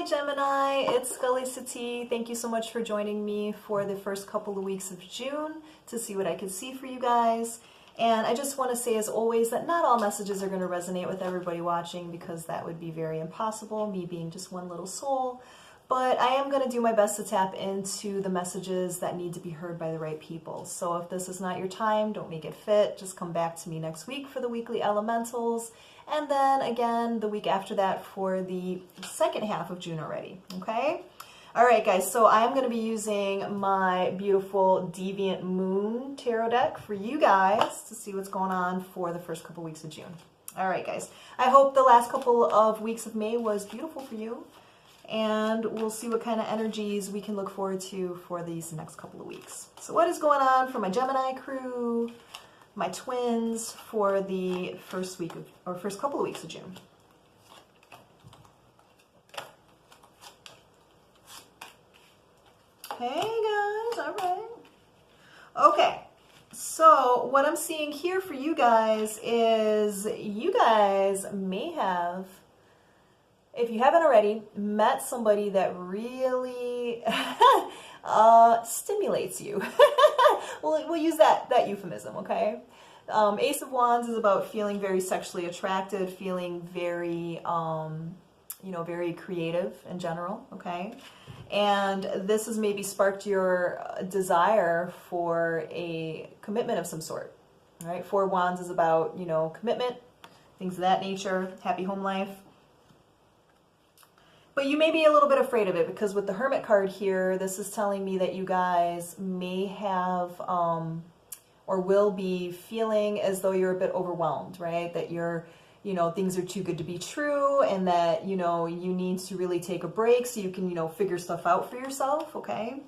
Gemini, it's Scully City. Thank you so much for joining me for the first couple of weeks of June to see what I can see for you guys. And I just want to say, as always, that not all messages are going to resonate with everybody watching, because that would be very impossible, me being just one little soul. But I am going to do my best to tap into the messages that need to be heard by the right people. So if this is not your time, don't make it fit. Just come back to me next week for the weekly elementals. And then again, the week after that for the second half of June already, okay? All right, guys, so I am going to be using my beautiful Deviant Moon Tarot deck for you guys to see what's going on for the first couple weeks of June. All right, guys, I hope the last couple of weeks of May was beautiful for you, and we'll see what kind of energies we can look forward to for these next couple of weeks. So what is going on for my Gemini crew, my twins, for the first week of, or first couple of weeks of June? Hey guys, all right. Okay, so what I'm seeing here for you guys is you guys may have, if you haven't already, met somebody that really stimulates you. We'll use that euphemism, okay? Ace of Wands is about feeling very sexually attracted, feeling very, very creative in general, okay? And this has maybe sparked your desire for a commitment of some sort, right? Four of Wands is about, commitment, things of that nature, happy home life. But you may be a little bit afraid of it, because with the Hermit card here, this is telling me that you guys may have or will be feeling as though you're a bit overwhelmed, right? That you're, things are too good to be true, and that, you need to really take a break so you can, figure stuff out for yourself, okay?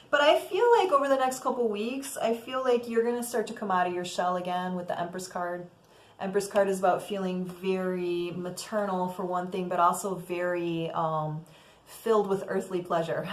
But I feel like over the next couple weeks, I feel like you're going to start to come out of your shell again with the Empress card. Empress card is about feeling very maternal for one thing, but also very filled with earthly pleasure.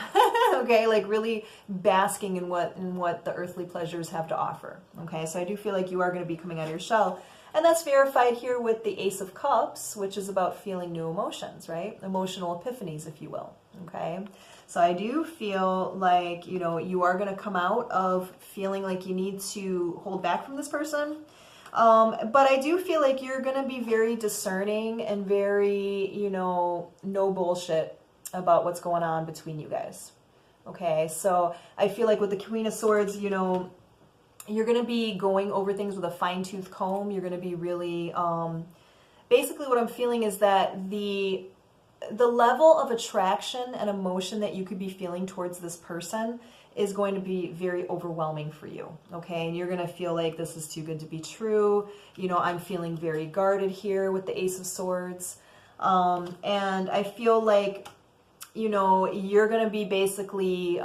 Okay, like really basking in what the earthly pleasures have to offer. Okay, so I do feel like you are going to be coming out of your shell, and that's verified here with the Ace of Cups, which is about feeling new emotions, right? Emotional epiphanies, if you will. Okay, so I do feel like you are going to come out of feeling like you need to hold back from this person. But I do feel like you're going to be very discerning and very, no bullshit about what's going on between you guys. Okay, so I feel like with the Queen of Swords, you're going to be going over things with a fine-tooth comb. You're going to be really, basically what I'm feeling is that the level of attraction and emotion that you could be feeling towards this person is going to be very overwhelming for you, okay? And you're going to feel like this is too good to be true. I'm feeling very guarded here with the Ace of Swords. And I feel like, you're going to be basically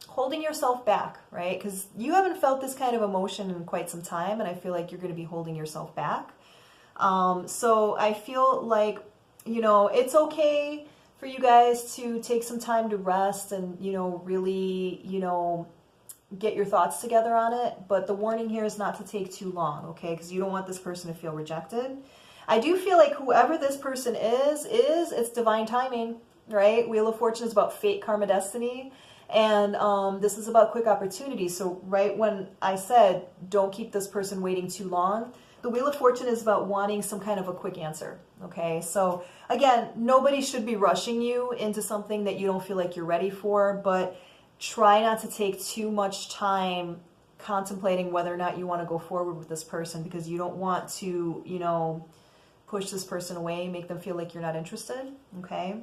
holding yourself back, right? Because you haven't felt this kind of emotion in quite some time, and I feel like you're going to be holding yourself back. So I feel like, it's okay for you guys to take some time to rest and, really, get your thoughts together on it. But the warning here is not to take too long, okay? Because you don't want this person to feel rejected. I do feel like whoever this person is, it's divine timing, right? Wheel of Fortune is about fate, karma, destiny. And this is about quick opportunities. So right when I said, don't keep this person waiting too long, the Wheel of Fortune is about wanting some kind of a quick answer, okay? So again, nobody should be rushing you into something that you don't feel like you're ready for, but try not to take too much time contemplating whether or not you want to go forward with this person, because you don't want to, push this person away, make them feel like you're not interested, okay?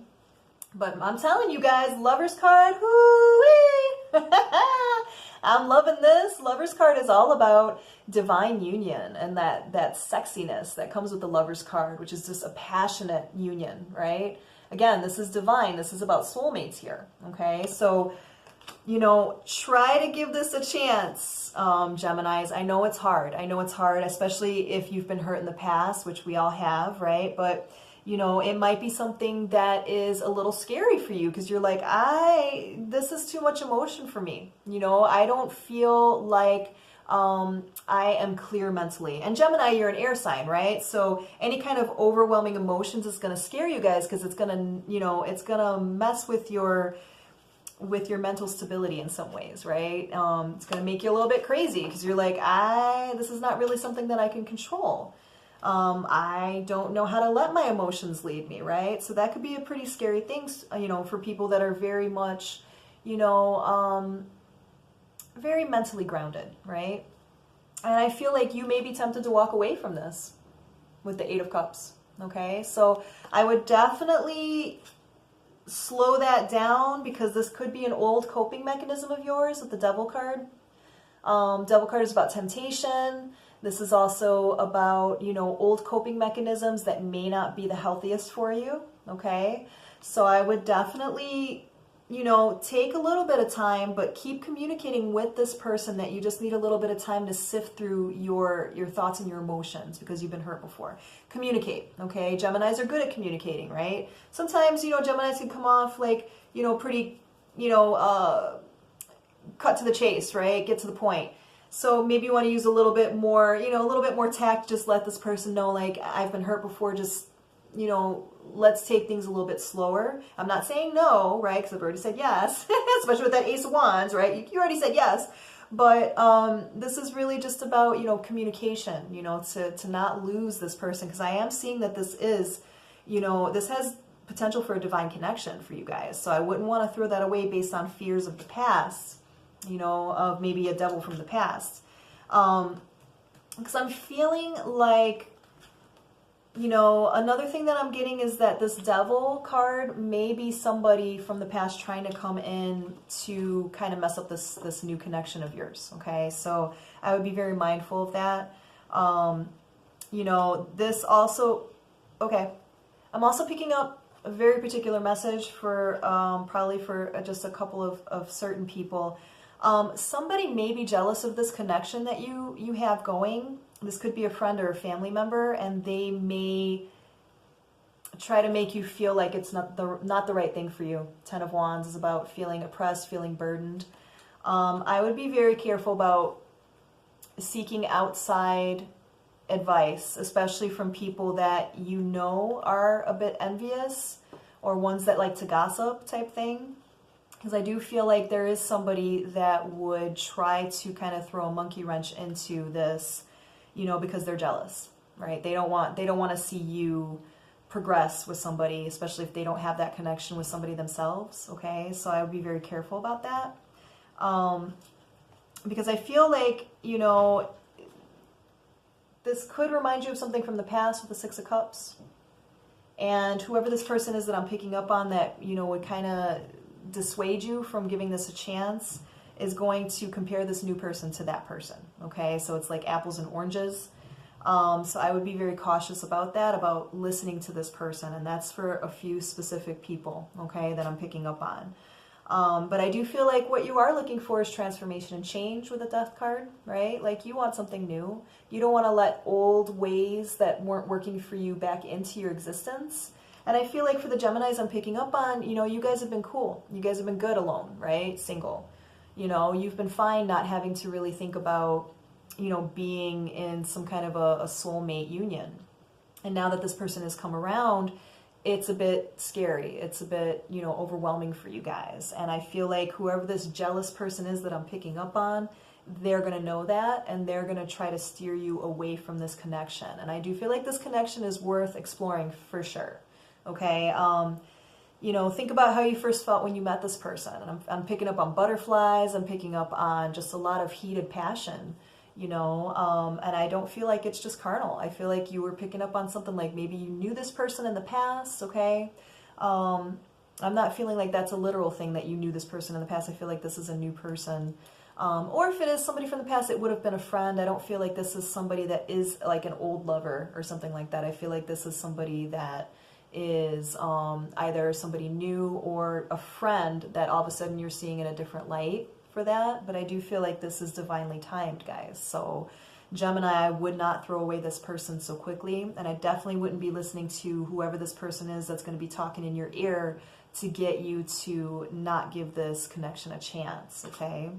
But I'm telling you guys, Lover's card, whoo-wee! I'm loving this. Lover's card is all about divine union and that sexiness that comes with the Lover's card, which is just a passionate union, right? Again, this is divine. This is about soulmates here, okay? So, try to give this a chance, Geminis. I know it's hard. I know it's hard, especially if you've been hurt in the past, which we all have, right? But it might be something that is a little scary for you, because you're like, this is too much emotion for me. I don't feel like I am clear mentally. And Gemini, you're an air sign, right? So any kind of overwhelming emotions is going to scare you guys because it's going to, you know, it's going to mess with your mental stability in some ways, right? It's going to make you a little bit crazy because you're like, this is not really something that I can control. I don't know how to let my emotions lead me, right? So that could be a pretty scary thing, you know, for people that are very much, you know, very mentally grounded, right? And I feel like you may be tempted to walk away from this with the 8 of Cups, okay? So I would definitely slow that down because this could be an old coping mechanism of yours with the Devil card. Devil card is about temptation. This is also about, you know, old coping mechanisms that may not be the healthiest for you, okay? So I would definitely, you know, take a little bit of time, but keep communicating with this person that you just need a little bit of time to sift through your thoughts and your emotions because you've been hurt before. Communicate, okay? Geminis are good at communicating, right? Sometimes, you know, Geminis can come off like, you know, pretty, you know, cut to the chase, right? Get to the point. So maybe you want to use a little bit more, you know, a little bit more tact. Just let this person know, like, I've been hurt before. Just, you know, let's take things a little bit slower. I'm not saying no, right? Because I've already said yes, especially with that Ace of Wands, right? You already said yes. But this is really just about, you know, communication, you know, to not lose this person. Because I am seeing that this is, you know, this has potential for a divine connection for you guys. So I wouldn't want to throw that away based on fears of the past, you know, of maybe a devil from the past. Because I'm feeling like, you know, another thing that I'm getting is that this Devil card may be somebody from the past trying to come in to kind of mess up this new connection of yours, okay? So I would be very mindful of that. You know, this also, okay, I'm also picking up a very particular message for probably for just a couple of certain people. Somebody may be jealous of this connection that you have going. This could be a friend or a family member, and they may try to make you feel like it's not the right thing for you. 10 of Wands is about feeling oppressed, feeling burdened. I would be very careful about seeking outside advice, especially from people that you know are a bit envious or ones that like to gossip type thing. Because I do feel like there is somebody that would try to kind of throw a monkey wrench into this, you know, because they're jealous, right? They don't want to see you progress with somebody, especially if they don't have that connection with somebody themselves, okay? So I would be very careful about that. Because I feel like, you know, this could remind you of something from the past with the 6 of Cups. And whoever this person is that I'm picking up on that, you know, would kind of dissuade you from giving this a chance is going to compare this new person to that person, okay? So it's like apples and oranges. So I would be very cautious about that, about listening to this person, and that's for a few specific people, okay, that I'm picking up on. But I do feel like what you are looking for is transformation and change with the Death card, right? Like you want something new. You don't want to let old ways that weren't working for you back into your existence. And I feel like for the Geminis I'm picking up on, you know, you guys have been cool. You guys have been good alone, right? Single. You know, you've been fine not having to really think about, you know, being in some kind of a soulmate union. And now that this person has come around, it's a bit scary. It's a bit, you know, overwhelming for you guys. And I feel like whoever this jealous person is that I'm picking up on, they're going to know that, and they're going to try to steer you away from this connection. And I do feel like this connection is worth exploring for sure. Okay, you know, think about how you first felt when you met this person. And I'm picking up on butterflies. I'm picking up on just a lot of heated passion, you know, and I don't feel like it's just carnal. I feel like you were picking up on something like maybe you knew this person in the past, okay? I'm not feeling like that's a literal thing that you knew this person in the past. I feel like this is a new person. Or if it is somebody from the past, it would have been a friend. I don't feel like this is somebody that is like an old lover or something like that. I feel like this is somebody that is either somebody new or a friend that all of a sudden you're seeing in a different light for that. But I do feel like this is divinely timed, guys. So Gemini, I would not throw away this person so quickly, and I definitely wouldn't be listening to whoever this person is that's going to be talking in your ear to get you to not give this connection a chance, okay?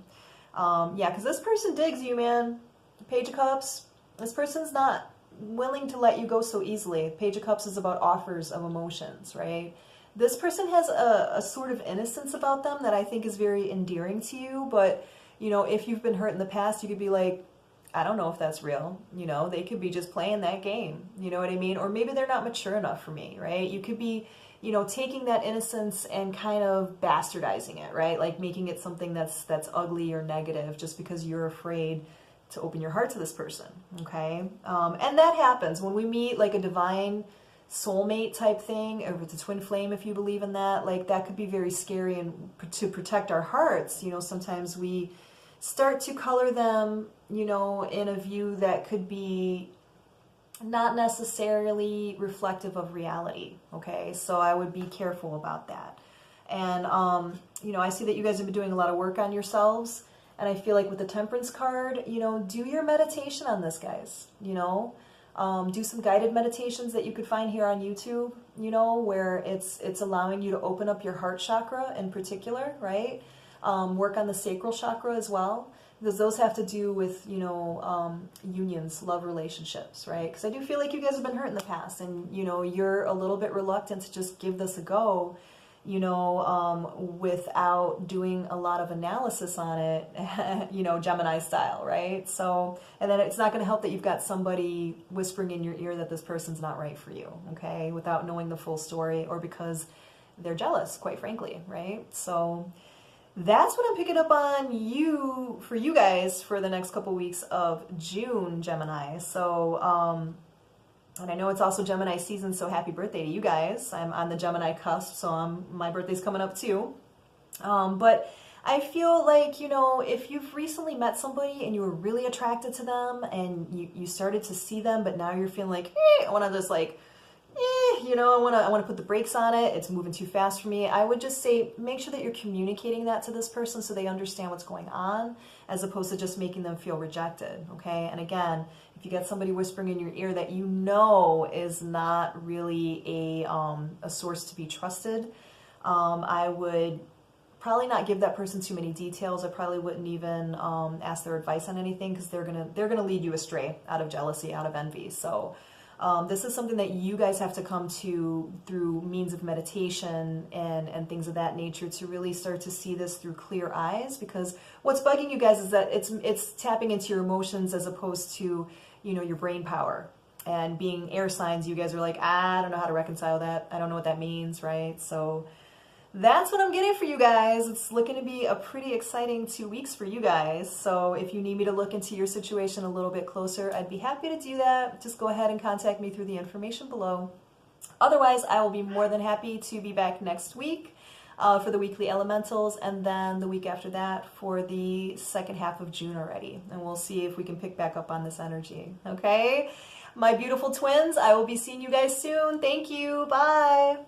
Yeah, because this person digs you, man. Page of Cups, this person's not willing to let you go so easily. Page of Cups is about offers of emotions, right? This person has a sort of innocence about them that I think is very endearing to you, but, you know, if you've been hurt in the past, you could be like, I don't know if that's real. You know, they could be just playing that game. You know what I mean? Or maybe they're not mature enough for me, right? You could be, you know, taking that innocence and kind of bastardizing it, right? Like making it something that's ugly or negative just because you're afraid to open your heart to this person, okay? And that happens when we meet like a divine soulmate type thing, or it's a twin flame if you believe in that. Like that could be very scary, and to protect our hearts, you know, sometimes we start to color them, you know, in a view that could be not necessarily reflective of reality, okay? So I would be careful about that. And, you know, I see that you guys have been doing a lot of work on yourselves, and I feel like with the Temperance card, you know, do your meditation on this, guys, you know? Do some guided meditations that you could find here on YouTube, you know, where it's allowing you to open up your heart chakra in particular, right? Work on the sacral chakra as well, because those have to do with, you know, unions, love relationships, right? Because I do feel like you guys have been hurt in the past, and, you know, you're a little bit reluctant to just give this a go, you know, without doing a lot of analysis on it, you know, Gemini style, right? So, and then it's not going to help that you've got somebody whispering in your ear that this person's not right for you, okay, without knowing the full story, or because they're jealous, quite frankly, right? So that's what I'm picking up on for you guys for the next couple weeks of June, Gemini. So, and I know it's also Gemini season, so happy birthday to you guys. I'm on the Gemini cusp, so my birthday's coming up too. But I feel like, you know, if you've recently met somebody and you were really attracted to them and you started to see them, but now you're feeling like, I want to just like, you know, I want to put the brakes on it. It's moving too fast for me. I would just say, make sure that you're communicating that to this person so they understand what's going on, as opposed to just making them feel rejected. Okay. And again, if you get somebody whispering in your ear that you know is not really a source to be trusted, I would probably not give that person too many details. I probably wouldn't even ask their advice on anything, because they're gonna lead you astray out of jealousy, out of envy. So this is something that you guys have to come to through means of meditation and things of that nature, to really start to see this through clear eyes. Because what's bugging you guys is that it's tapping into your emotions as opposed to, you know, your brain power. And being air signs, you guys are like, I don't know how to reconcile that. I don't know what that means, right? So that's what I'm getting for you guys. It's looking to be a pretty exciting 2 weeks for you guys. So if you need me to look into your situation a little bit closer, I'd be happy to do that. Just go ahead and contact me through the information below. Otherwise, I will be more than happy to be back next week for the weekly elementals, and then the week after that for the second half of June already. And we'll see if we can pick back up on this energy. Okay? My beautiful twins, I will be seeing you guys soon. Thank you. Bye.